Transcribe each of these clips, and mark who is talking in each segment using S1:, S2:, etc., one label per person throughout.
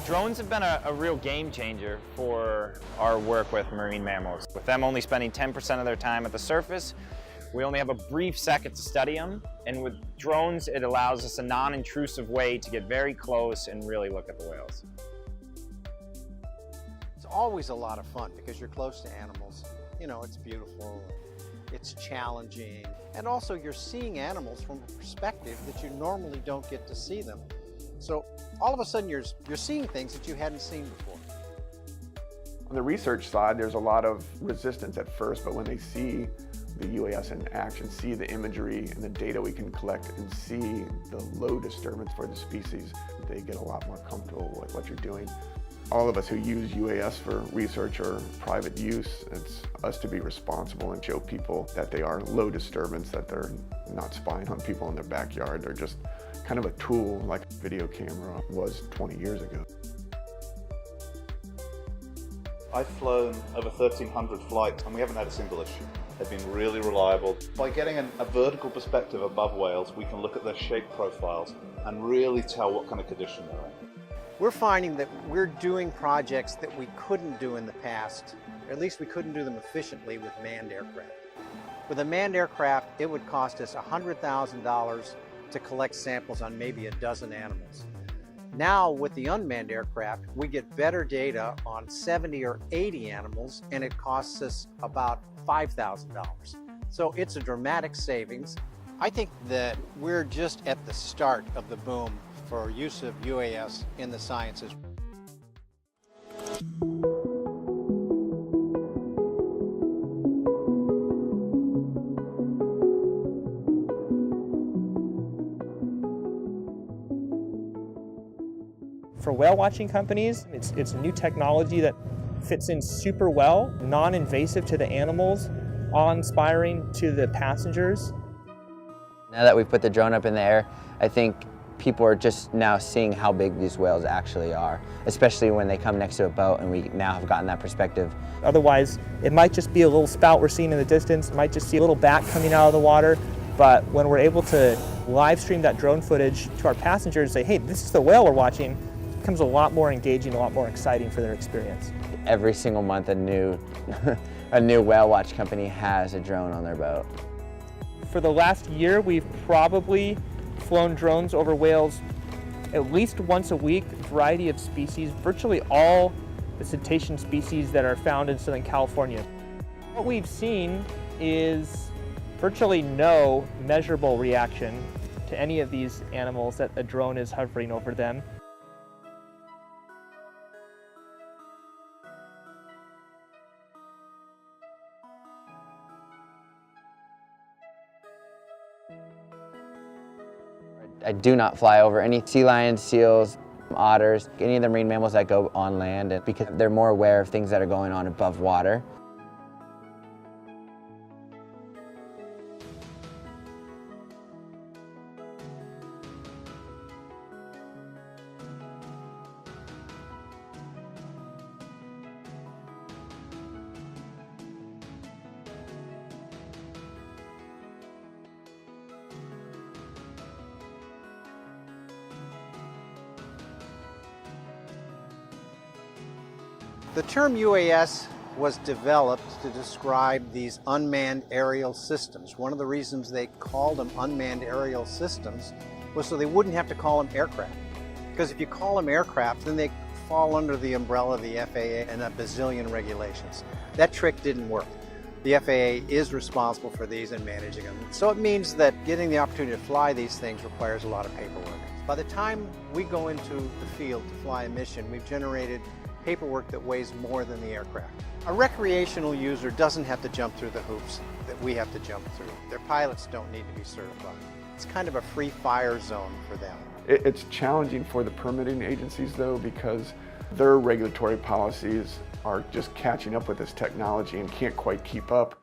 S1: Drones have been a real game changer for our work with marine mammals. With them only spending 10% of their time at the surface, we only have a brief second to study them. And with drones, it allows us a non-intrusive way to get very close and really look at the whales.
S2: It's always a lot of fun because you're close to animals. You know, it's beautiful, it's challenging, and also you're seeing animals from a perspective that you normally don't get to see them. So all of a sudden you're seeing things that you hadn't seen before.
S3: On the research side, there's a lot of resistance at first, but when they see the UAS in action, see the imagery and the data we can collect, and see the low disturbance for the species, they get a lot more comfortable with what you're doing. All of us who use UAS for research or private use, it's us to be responsible and show people that they are low disturbance, that they're not spying on people in their backyard. They're just kind of a tool like a video camera was 20 years ago.
S4: I've flown over 1,300 flights and we haven't had a single issue. They've been really reliable. By getting a vertical perspective above whales, we can look at their shape profiles and really tell what kind of condition they're in.
S2: We're finding that we're doing projects that we couldn't do in the past, or at least we couldn't do them efficiently with manned aircraft. With a manned aircraft, it would cost us $100,000 to collect samples on maybe a dozen animals. Now with the unmanned aircraft, we get better data on 70 or 80 animals, and it costs us about $5,000. So it's a dramatic savings. I think that we're just at the start of the boom for use of UAS in the sciences.
S5: For whale watching companies, it's a new technology that fits in super well, non-invasive to the animals, awe-inspiring to the passengers.
S6: Now that we've put the drone up in the air, I think people are just now seeing how big these whales actually are, especially when they come next to a boat and we now have gotten that perspective.
S5: Otherwise, it might just be a little spout we're seeing in the distance, it might just see a little back coming out of the water, but when we're able to live stream that drone footage to our passengers and say, hey, this is the whale we're watching, it becomes a lot more engaging, a lot more exciting for their experience.
S6: Every single month a new whale watch company has a drone on their boat.
S5: For the last year, we've probably flown drones over whales at least once a week, a variety of species, virtually all the cetacean species that are found in Southern California. What we've seen is virtually no measurable reaction to any of these animals that a drone is hovering over them.
S6: I do not fly over any sea lions, seals, otters, any of the marine mammals that go on land, because they're more aware of things that are going on above water.
S2: The term UAS was developed to describe these unmanned aerial systems. One of the reasons they called them unmanned aerial systems was so they wouldn't have to call them aircraft. Because if you call them aircraft, then they fall under the umbrella of the FAA and a bazillion regulations. That trick didn't work. The FAA is responsible for these and managing them. So it means that getting the opportunity to fly these things requires a lot of paperwork. By the time we go into the field to fly a mission, we've generated paperwork that weighs more than the aircraft. A recreational user doesn't have to jump through the hoops that we have to jump through. Their pilots don't need to be certified. It's kind of a free fire zone for them.
S3: It's challenging for the permitting agencies though, because their regulatory policies are just catching up with this technology and can't quite keep up.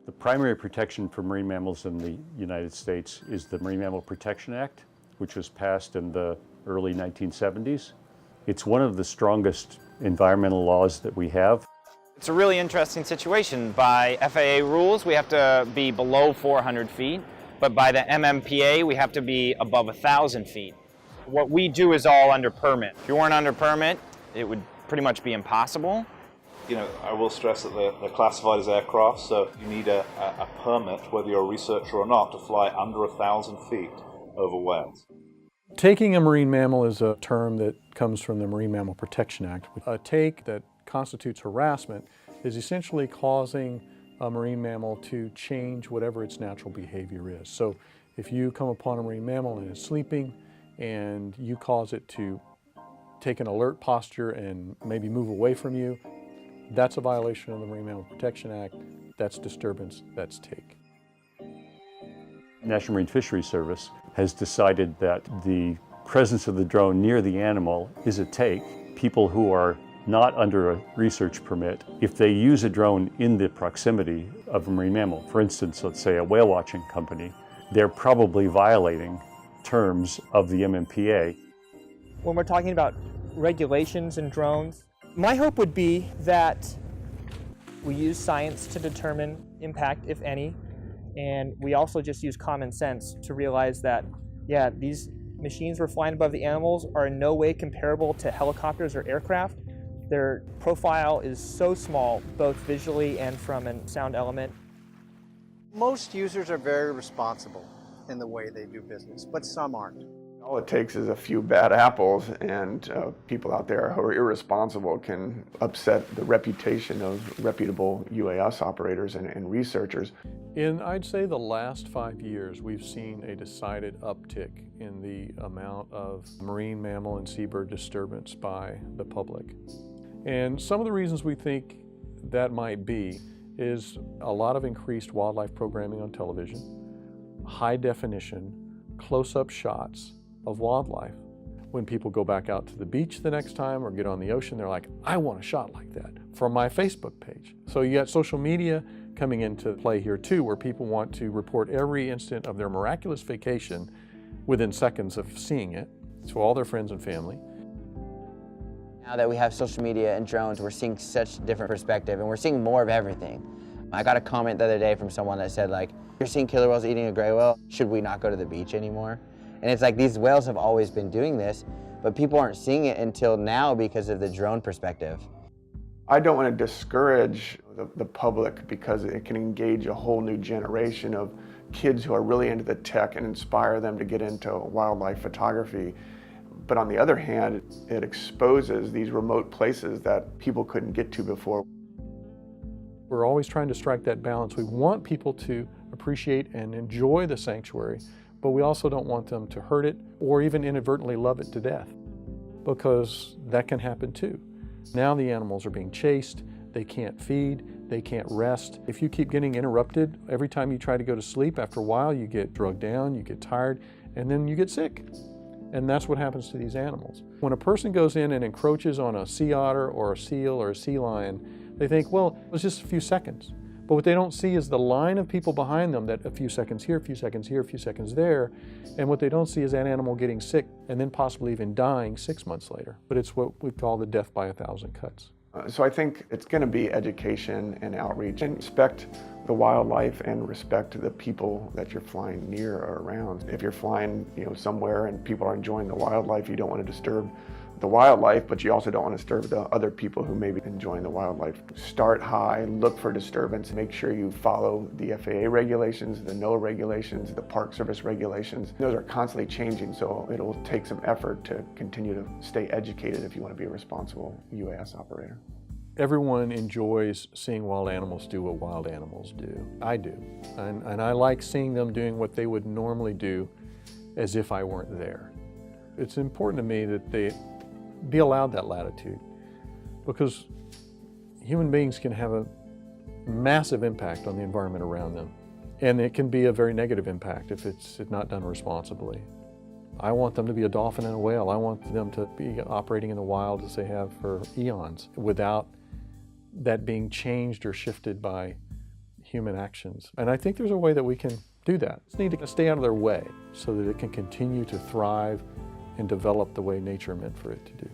S7: The primary protection for marine mammals in the United States is the Marine Mammal Protection Act, which was passed in the early 1970s. It's one of the strongest environmental laws that we have.
S1: It's a really interesting situation. By FAA rules, we have to be below 400 feet, but by the MMPA, we have to be above 1,000 feet. What we do is all under permit. If you weren't under permit, it would pretty much be impossible.
S4: You know, I will stress that they're classified as aircraft, so you need a permit, whether you're a researcher or not, to fly under 1,000 feet over whales.
S8: Taking a marine mammal is a term that comes from the Marine Mammal Protection Act. A take that constitutes harassment is essentially causing a marine mammal to change whatever its natural behavior is. So if you come upon a marine mammal and it's sleeping and you cause it to take an alert posture and maybe move away from you, that's a violation of the Marine Mammal Protection Act. That's disturbance, that's take.
S7: National Marine Fisheries Service has decided that the presence of the drone near the animal is a take. People who are not under a research permit, if they use a drone in the proximity of a marine mammal, for instance, let's say a whale watching company, they're probably violating terms of the MMPA.
S5: When we're talking about regulations and drones, my hope would be that we use science to determine impact, if any, and we also just use common sense to realize that, yeah, these machines we're flying above the animals are in no way comparable to helicopters or aircraft. Their profile is so small, both visually and from a sound element.
S2: Most users are very responsible in the way they do business, but some aren't.
S3: All it takes is a few bad apples, and people out there who are irresponsible can upset the reputation of reputable UAS operators and researchers.
S8: In, I'd say, the last 5 years, we've seen a decided uptick in the amount of marine mammal and seabird disturbance by the public. And some of the reasons we think that might be is a lot of increased wildlife programming on television, high definition, close-up shots of wildlife. When people go back out to the beach the next time or get on the ocean, they're like, I want a shot like that from my Facebook page. So you got social media coming into play here too, where people want to report every instant of their miraculous vacation within seconds of seeing it to all their friends and family.
S6: Now that we have social media and drones, we're seeing such different perspective, and we're seeing more of everything. I got a comment the other day from someone that said, like, you're seeing killer whales eating a gray whale, should we not go to the beach anymore? And it's like, these whales have always been doing this, but people aren't seeing it until now because of the drone perspective.
S3: I don't want to discourage the public because it can engage a whole new generation of kids who are really into the tech and inspire them to get into wildlife photography. But on the other hand, it exposes these remote places that people couldn't get to before.
S8: We're always trying to strike that balance. We want people to appreciate and enjoy the sanctuary, but we also don't want them to hurt it or even inadvertently love it to death, because that can happen too. Now the animals are being chased, they can't feed, they can't rest. If you keep getting interrupted every time you try to go to sleep, after a while you get drugged down, you get tired, and then you get sick. And that's what happens to these animals. When a person goes in and encroaches on a sea otter or a seal or a sea lion, they think, well, it was just a few seconds. But what they don't see is the line of people behind them, that a few seconds here, a few seconds here, a few seconds there. And what they don't see is that animal getting sick and then possibly even dying 6 months later. But it's what we call the death by 1,000 cuts.
S3: So I think it's going to be education and outreach, and respect the wildlife and respect the people that you're flying near or around. If you're flying, somewhere and people are enjoying the wildlife, you don't want to disturb the wildlife, but you also don't want to disturb the other people who may be enjoying the wildlife. Start high, look for disturbance, make sure you follow the FAA regulations, the NOAA regulations, the Park Service regulations. Those are constantly changing, so it'll take some effort to continue to stay educated if you want to be a responsible UAS operator.
S8: Everyone enjoys seeing wild animals do what wild animals do. I do. And I like seeing them doing what they would normally do as if I weren't there. It's important to me that they be allowed that latitude, because human beings can have a massive impact on the environment around them. And it can be a very negative impact if it's not done responsibly. I want them to be a dolphin and a whale. I want them to be operating in the wild as they have for eons without that being changed or shifted by human actions. And I think there's a way that we can do that. We just need to stay out of their way so that it can continue to thrive and develop the way nature meant for it to do.